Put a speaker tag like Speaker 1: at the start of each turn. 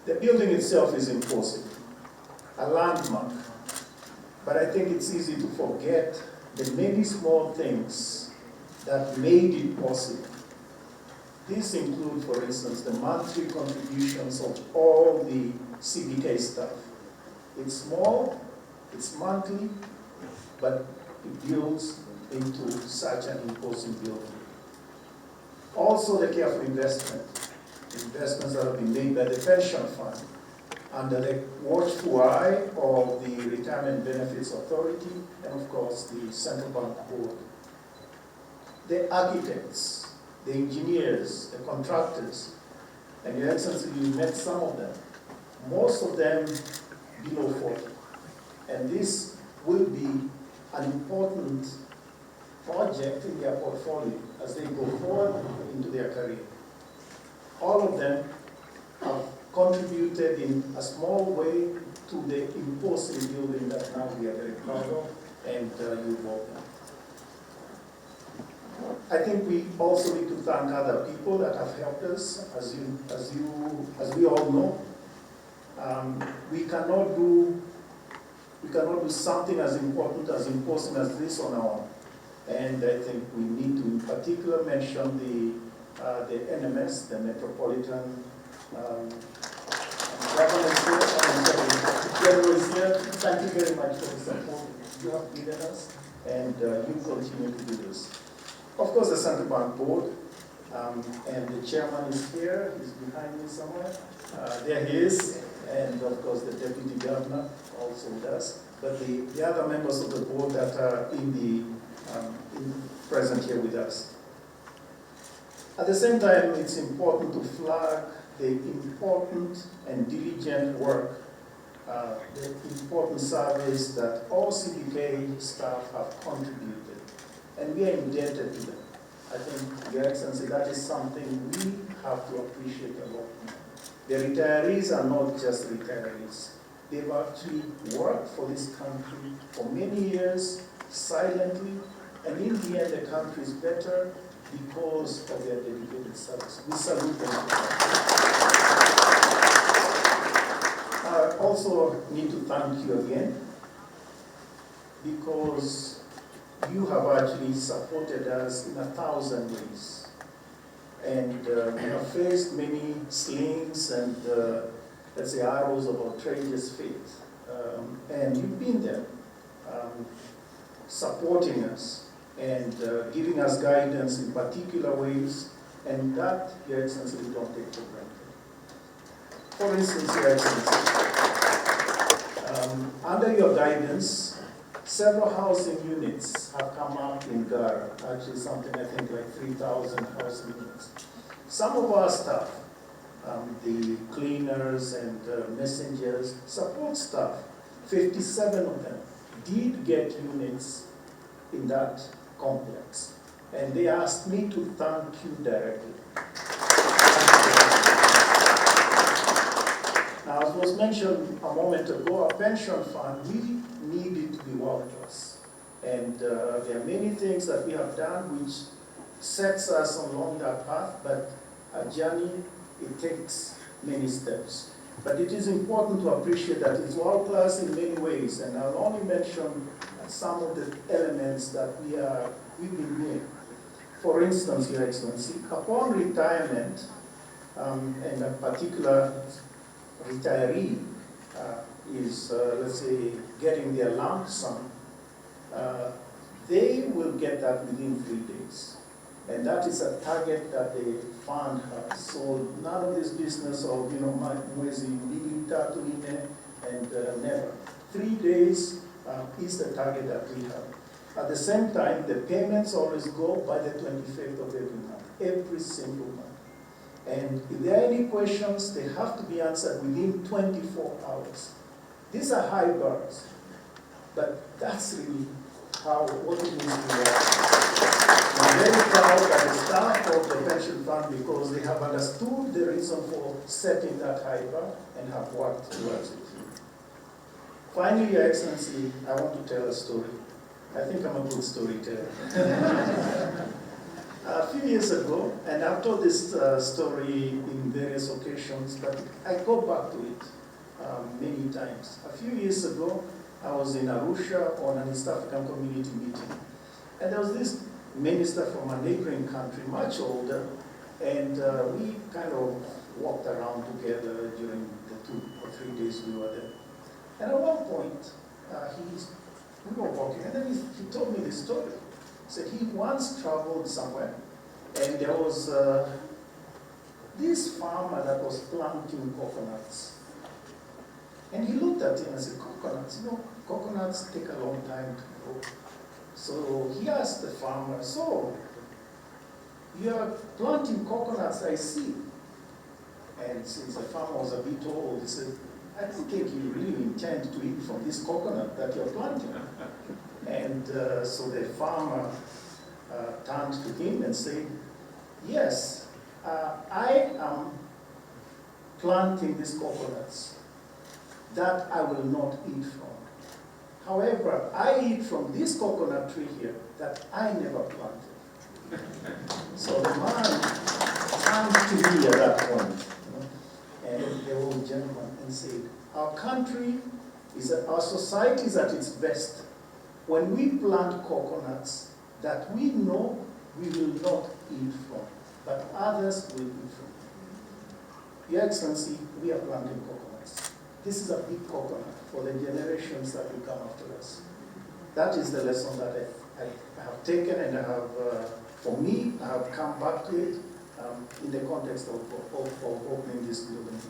Speaker 1: The building itself is imposing, a landmark. But I think it's easy to forget the many small things that made it possible. These include, for instance, the monthly contributions of all the CBK staff. It's small, it's monthly, but it builds into such an imposing building. Also the careful investments that have been made by the pension fund under the watchful eye of the Retirement Benefits Authority and of course the Central Bank Board. The architects, the engineers, the contractors, and Your Excellency, you met some of them, most of them below 40. And this will be an important project in their portfolio as they go forward into their career. All of them have contributed in a small way to the imposing building that now we are very proud of, and you welcome. I think we also need to thank other people that have helped us. As we all know, we cannot do something as important as imposing as this on our own. And I think we need to, in particular, mention the NMS, the Metropolitan Government General is here. Thank you very much for the support you have given us, and you continue to do this. Of course, the Central Bank Board, and the chairman is here. He's behind me somewhere. There he is, and of course the deputy governor also does. But the other members of the board that are present here with us. At the same time, it's important to flag the important and diligent work, the important service that all CBK staff have contributed. And we are indebted to them. I think, Your Excellency, that is something we have to appreciate a lot more. The retirees are not just retirees. They've actually worked for this country for many years, silently, and in the end, the country is better because of their dedicated service. We salute them. I also need to thank you again, because you have actually supported us in 1,000 ways. And we have faced many slings and, let's say, arrows of outrageous faith. And you've been there, supporting us and giving us guidance in particular ways, and that, Your Excellency, we don't take for granted. For instance, Your Excellency, under your guidance, several housing units have come up in Gara, actually something I think like 3,000 housing units. Some of our staff, the cleaners and messengers, support staff, 57 of them did get units in that complex. And they asked me to thank you directly. Now, as was mentioned a moment ago, our pension fund, we need it to be world-class. And there are many things that we have done which sets us along that path, but a journey, it takes many steps. But it is important to appreciate that it's world-class in many ways, and I'll only mention some of the elements that we've been doing. For instance, Your Excellency, upon retirement, and a particular retiree is, let's say, getting their lump sum, they will get that within 3 days. And that is a target that the fund has. So none of this business of, mwezi mbili tatu nne, and never. 3 days is the target that we have. At the same time, the payments always go by the 25th of every month, every single month. And if there are any questions, they have to be answered within 24 hours. These are high bars, but that's really what it means to work. I'm very proud that the staff of the pension fund, because they have understood the reason for setting that high bar and have worked towards it. Finally, Your Excellency, I want to tell a story. I think I'm a good storyteller. A few years ago, and I've told this story in various occasions, but I go back to it many times. A few years ago, I was in Arusha on an East African community meeting. And there was this minister from a neighboring country, much older, and we kind of walked around together during the 2 or 3 days we were there. And at one point, we were walking, and then he told me this story. He said he once traveled somewhere, and there was this farmer that was planting coconuts. And he looked at him and said, coconuts, coconuts take a long time to grow. So he asked the farmer, so, you are planting coconuts, I see. And since the farmer was a bit old, he said, I don't think you really intend to eat from this coconut that you're planting. And so the farmer turned to him and said, yes, I am planting these coconuts that I will not eat from. However, I eat from this coconut tree here that I never planted. So the man turned to me at that point, and the old gentleman, and said, our country, our society is at its best when we plant coconuts that we know we will not eat from, but others will eat from. Your Excellency, we are planting coconuts. This is a big coconut for the generations that will come after us. That is the lesson that I have taken, and I have, for me, I have come back to it in the context of opening this building.